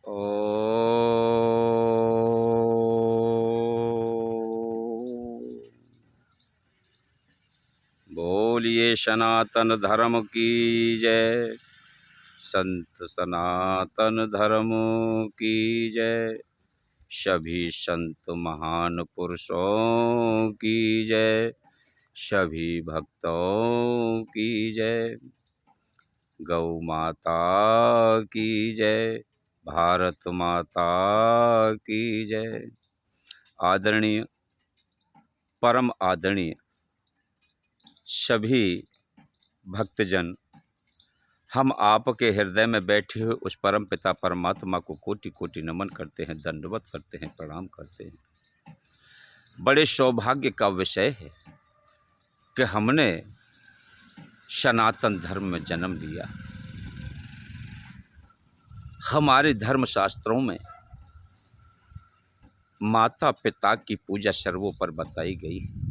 ओ बोलिए सनातन धर्म की जय। संत सनातन धर्म की जय। सभी संत महान पुरुषों की जय। सभी भक्तों की जय। गौ माता की जय। भारत माता की जय। आदरणीय, परम आदरणीय सभी भक्तजन, हम आपके हृदय में बैठे हुए उस परम पिता परमात्मा को कोटि कोटि नमन करते हैं, दंडवत करते हैं, प्रणाम करते हैं। बड़े सौभाग्य का विषय है कि हमने सनातन धर्म में जन्म लिया। हमारे धर्मशास्त्रों में माता पिता की पूजा सर्वोपरि बताई गई है।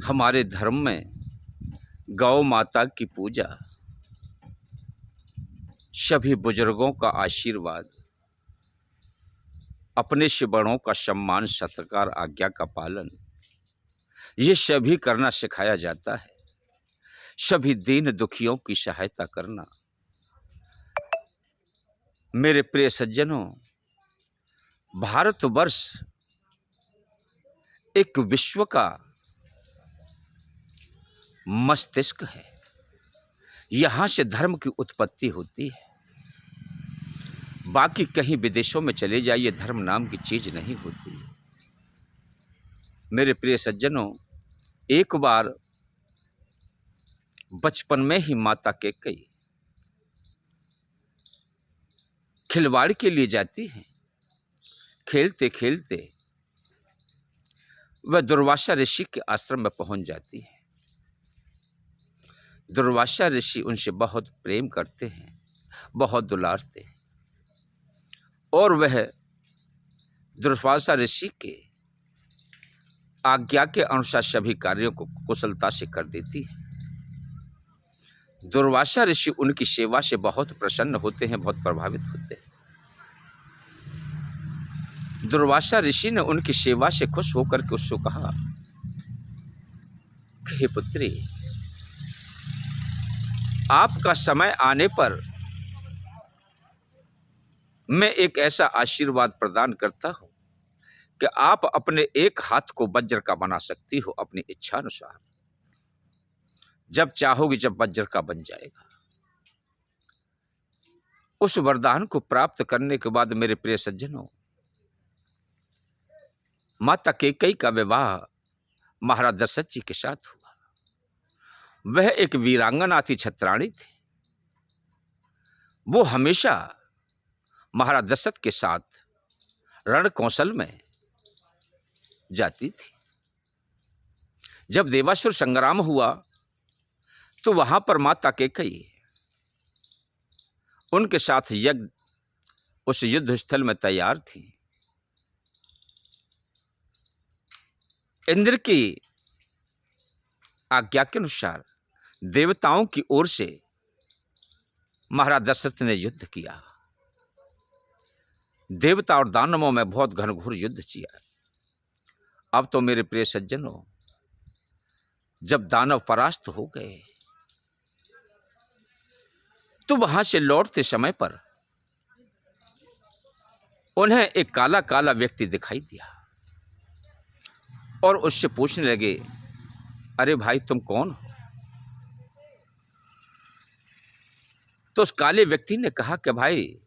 हमारे धर्म में गौ माता की पूजा, सभी बुजुर्गों का आशीर्वाद, अपने से बड़ों का सम्मान सत्कार, आज्ञा का पालन, ये सभी करना सिखाया जाता है। सभी दीन दुखियों की सहायता करना। मेरे प्रिय सज्जनों, भारतवर्ष एक विश्व का मस्तिष्क है। यहाँ से धर्म की उत्पत्ति होती है। बाकी कहीं विदेशों में चले जाइए, धर्म नाम की चीज नहीं होती। मेरे प्रिय सज्जनों, एक बार बचपन में ही माता कैकेयी खिलवाड़ के लिए जाती हैं। खेलते खेलते वह दुर्वासा ऋषि के आश्रम में पहुंच जाती है। दुर्वासा ऋषि उनसे बहुत प्रेम करते हैं, बहुत दुलारते हैं, और वह दुर्वासा ऋषि के आज्ञा के अनुसार सभी कार्यों को कुशलता से कर देती है। दुर्वासा ऋषि उनकी सेवा से बहुत प्रसन्न होते हैं, बहुत प्रभावित होते हैं। दुर्वासा ऋषि ने उनकी सेवा से खुश होकर के उससे कहा कि हे पुत्री, आपका समय आने पर मैं एक ऐसा आशीर्वाद प्रदान करता हूं कि आप अपने एक हाथ को वज्र का बना सकती हो अपनी इच्छा अनुसार। जब चाहोगी जब वज्र का बन जाएगा। उस वरदान को प्राप्त करने के बाद मेरे प्रिय सज्जनों, माता कैकेयी का विवाह महाराज दशरथ जी के साथ हुआ। वह एक वीरांगना थी, छत्राणी थी। वो हमेशा महाराज दशरथ के साथ रण कौशल में जाती थी। जब देवासुर संग्राम हुआ तो वहां पर माता कैकेयी उनके साथ यज्ञ उस युद्ध स्थल में तैयार थी। इंद्र की आज्ञा के अनुसार देवताओं की ओर से महाराज दशरथ ने युद्ध किया। देवता और दानवों में बहुत घनघोर युद्ध किया। अब तो मेरे प्रिय सज्जनों, जब दानव परास्त हो गए तो वहां से लौटते समय पर उन्हें एक काला काला व्यक्ति दिखाई दिया और उससे पूछने लगे, अरे भाई तुम कौन हो? तो उस काले व्यक्ति ने कहा कि भाई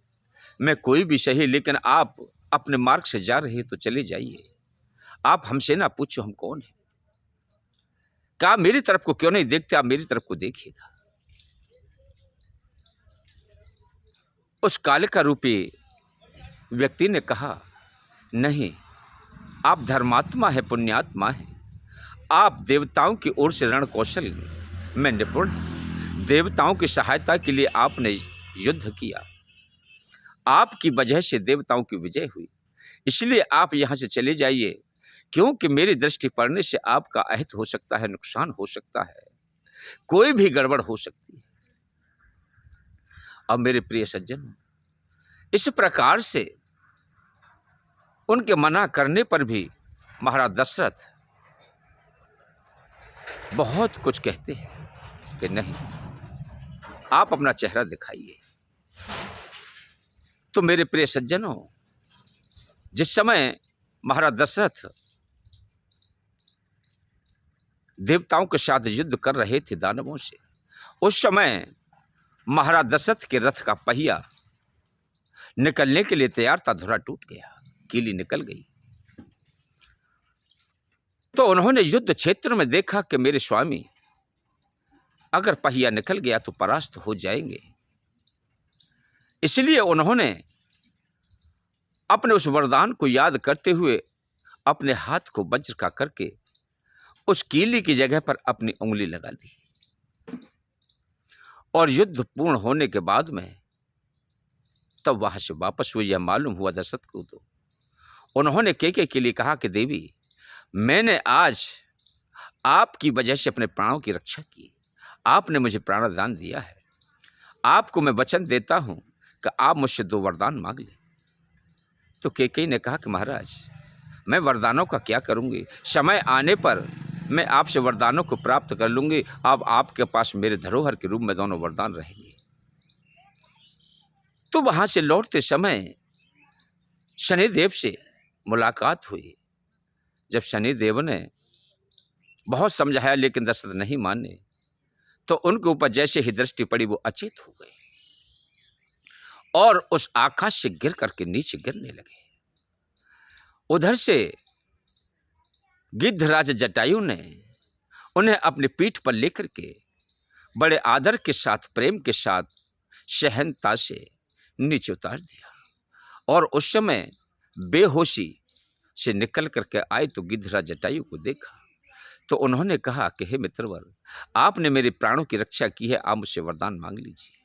मैं कोई भी सही, लेकिन आप अपने मार्ग से जा रहे तो चले जाइए, आप हमसे ना पूछो हम कौन है। कहा मेरी तरफ को क्यों नहीं देखते, आप मेरी तरफ को देखिएगा। उस काले का रूपी व्यक्ति ने कहा, नहीं, आप धर्मात्मा है, पुण्यात्मा है। आप देवताओं की ओर से रण कौशल में निपुण हैं। देवताओं की सहायता के लिए आपने युद्ध किया। आपकी वजह से देवताओं की विजय हुई, इसलिए आप यहां से चले जाइए, क्योंकि मेरी दृष्टि पड़ने से आपका अहित हो सकता है, नुकसान हो सकता है, कोई भी गड़बड़ हो सकती है। अब मेरे प्रिय सज्जन, इस प्रकार से उनके मना करने पर भी महाराज दशरथ बहुत कुछ कहते हैं कि नहीं, आप अपना चेहरा दिखाइए। तो मेरे प्रिय सज्जनों, जिस समय महाराज दशरथ देवताओं के साथ युद्ध कर रहे थे दानवों से, उस समय महाराज दशरथ के रथ का पहिया निकलने के लिए तैयार था, धुरा टूट गया, कीली निकल गई। तो उन्होंने युद्ध क्षेत्र में देखा कि मेरे स्वामी अगर पहिया निकल गया तो परास्त हो जाएंगे। इसलिए उन्होंने अपने उस वरदान को याद करते हुए अपने हाथ को वज्र का करके उस कीली की जगह पर अपनी उंगली लगा दी। और युद्ध पूर्ण होने के बाद में तब वहां से वापस हुए, यह मालूम हुआ दशरथ को। तो उन्होंने केके के लिए कहा कि देवी, मैंने आज आपकी वजह से अपने प्राणों की रक्षा की, आपने मुझे प्राणदान दिया है, आपको मैं वचन देता हूं कि आप मुझसे 2 वरदान मांग लें। तो केकई ने कहा कि महाराज, मैं वरदानों का क्या करूंगी, समय आने पर मैं आपसे वरदानों को प्राप्त कर लूंगी। अब आपके पास मेरे धरोहर के रूप में दोनों वरदान रहेंगे। तो वहां से लौटते समय शनिदेव से मुलाकात हुई। जब शनिदेव ने बहुत समझाया लेकिन दशरथ नहीं माने, तो उनके ऊपर जैसे ही दृष्टि पड़ी वो अचेत हो गए और उस आकाश से गिर करके नीचे गिरने लगे। उधर से गिद्धराज जटायु ने उन्हें अपनी पीठ पर लेकर के बड़े आदर के साथ, प्रेम के साथ सहनता से नीचे उतार दिया। और उस समय बेहोशी से निकल करके आए तो गिद्धराज जटायु को देखा तो उन्होंने कहा कि हे मित्रवर, आपने मेरे प्राणों की रक्षा की है, आप मुझसे वरदान मांग लीजिए।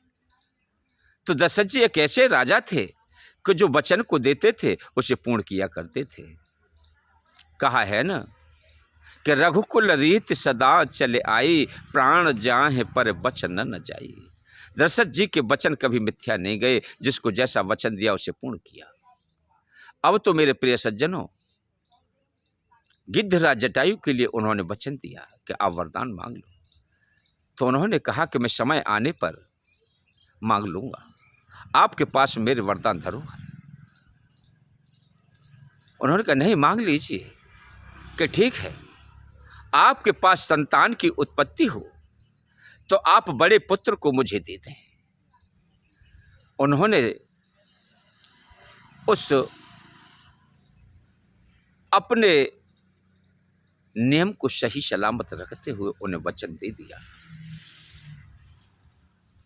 तो दशरथ जी एक ऐसे राजा थे कि जो वचन को देते थे उसे पूर्ण किया करते थे। कहा है ना कि रघुकुल रीत सदा चले आई, प्राण जाहे पर वचन न जाई। दशरथ जी के वचन कभी मिथ्या नहीं गए, जिसको जैसा वचन दिया उसे पूर्ण किया। अब तो मेरे प्रिय सज्जनों, गिद्धराज जटायु के लिए उन्होंने वचन दिया कि आप वरदान मांग लो। तो उन्होंने कहा कि मैं समय आने पर मांग लूंगा, आपके पास मेरे वरदान धरोहर। उन्होंने कहा नहीं, मांग लीजिए। कि ठीक है, आपके पास संतान की उत्पत्ति हो तो आप बड़े पुत्र को मुझे दे दें। उन्होंने उस अपने नियम को सही सलामत रखते हुए उन्हें वचन दे दिया।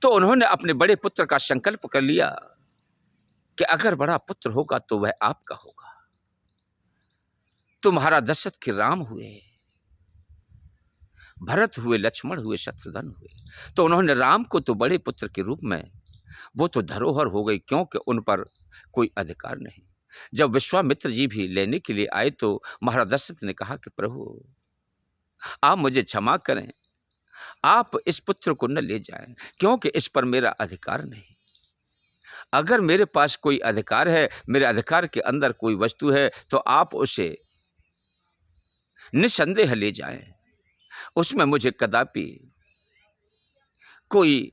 तो उन्होंने अपने बड़े पुत्र का संकल्प कर लिया कि अगर बड़ा पुत्र होगा तो वह आपका होगा। तो महाराज दशरथ के राम हुए, भरत हुए, लक्ष्मण हुए, शत्रुघ्न हुए। तो उन्होंने राम को तो बड़े पुत्र के रूप में, वो तो धरोहर हो गई, क्योंकि उन पर कोई अधिकार नहीं। जब विश्वामित्र जी भी लेने के लिए आए तो महाराज दशरथ ने कहा कि प्रभु, आप मुझे क्षमा करें, आप इस पुत्र को न ले जाएं, क्योंकि इस पर मेरा अधिकार नहीं। अगर मेरे पास कोई अधिकार है, मेरे अधिकार के अंदर कोई वस्तु है, तो आप उसे निसंदेह ले जाएं, उसमें मुझे कदापि कोई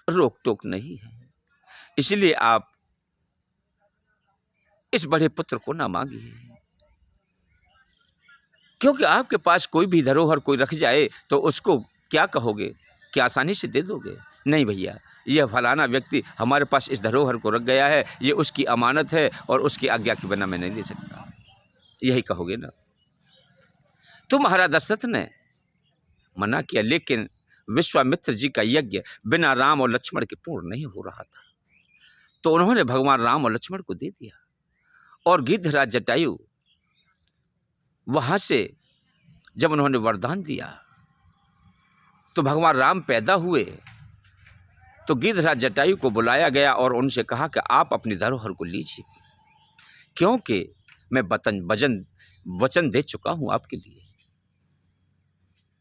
रोक टोक नहीं है। इसलिए आप इस बड़े पुत्र को ना मांगिए, क्योंकि आपके पास कोई भी धरोहर कोई रख जाए तो उसको क्या कहोगे कि आसानी से दे दोगे? नहीं भैया, यह फलाना व्यक्ति हमारे पास इस धरोहर को रख गया है, ये उसकी अमानत है और उसकी आज्ञा के बिना मैं नहीं ले सकता, यही कहोगे ना। तो महाराज दशरथ ने मना किया, लेकिन विश्वामित्र जी का यज्ञ बिना राम और लक्ष्मण के पूर्ण नहीं हो रहा था। तो उन्होंने भगवान राम और लक्ष्मण को दे दिया। और गिद्धराज जटायु वहां से जब उन्होंने वरदान दिया तो भगवान राम पैदा हुए। तो गिद्धराज जटायु को बुलाया गया और उनसे कहा कि आप अपनी धरोहर को लीजिए, क्योंकि मैं वचन दे चुका हूं आपके लिए।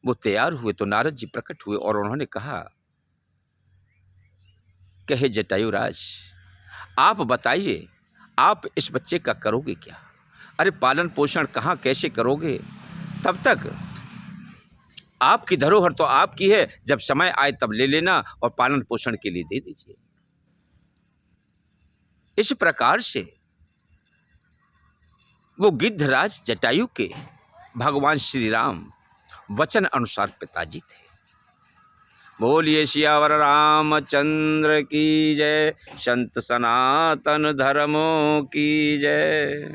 वो तैयार हुए तो नारद जी प्रकट हुए और उन्होंने कहा कहे जटायुराज, आप बताइए, आप इस बच्चे का करोगे क्या? अरे पालन पोषण कहाँ कैसे करोगे? तब तक आपकी धरोहर तो आपकी है, जब समय आए तब ले लेना और पालन पोषण के लिए दे दीजिए। इस प्रकार से वो गिद्धराज जटायु के भगवान श्री राम वचन अनुसार पिताजी थे। बोलिए सियावर रामचंद्र की जय, संत सनातन धर्मों की जय।